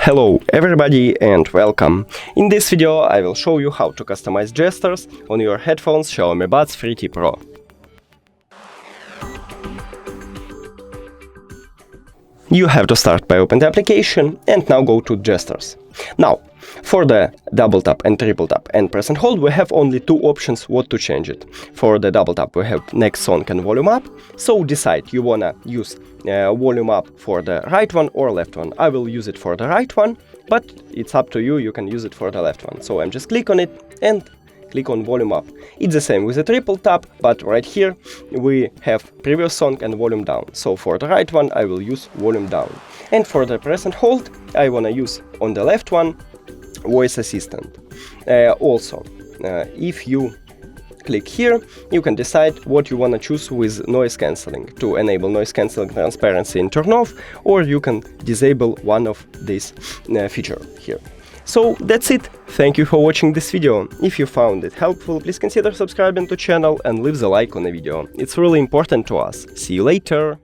Hello everybody and welcome! In this video I will show you how to customize gestures on your headphones XIAOMI Buds 3T Pro. You have to start by open the application and now go to gestures. Now, for the double tap and triple tap and press and hold we have only two options what to change it. For the double tap we have next song and volume up, so decide you wanna use volume up for the right one or left one. I will use it for the right one, but it's up to you, you can use it for the left one. So I'm just click on it and click on volume up. It's the same with the triple tap, but right here we have previous song and volume down. So for the right one I will use volume down. And for the press and hold I wanna use on the left one voice assistant. Also, if you click here, you can decide what you want to choose with noise cancelling, to enable noise cancelling transparency and turn off, or you can disable one of these feature here. So that's it. Thank you for watching this video. If you found it helpful, please consider subscribing to channel and leave the like on the video. It's really important to us. See you later.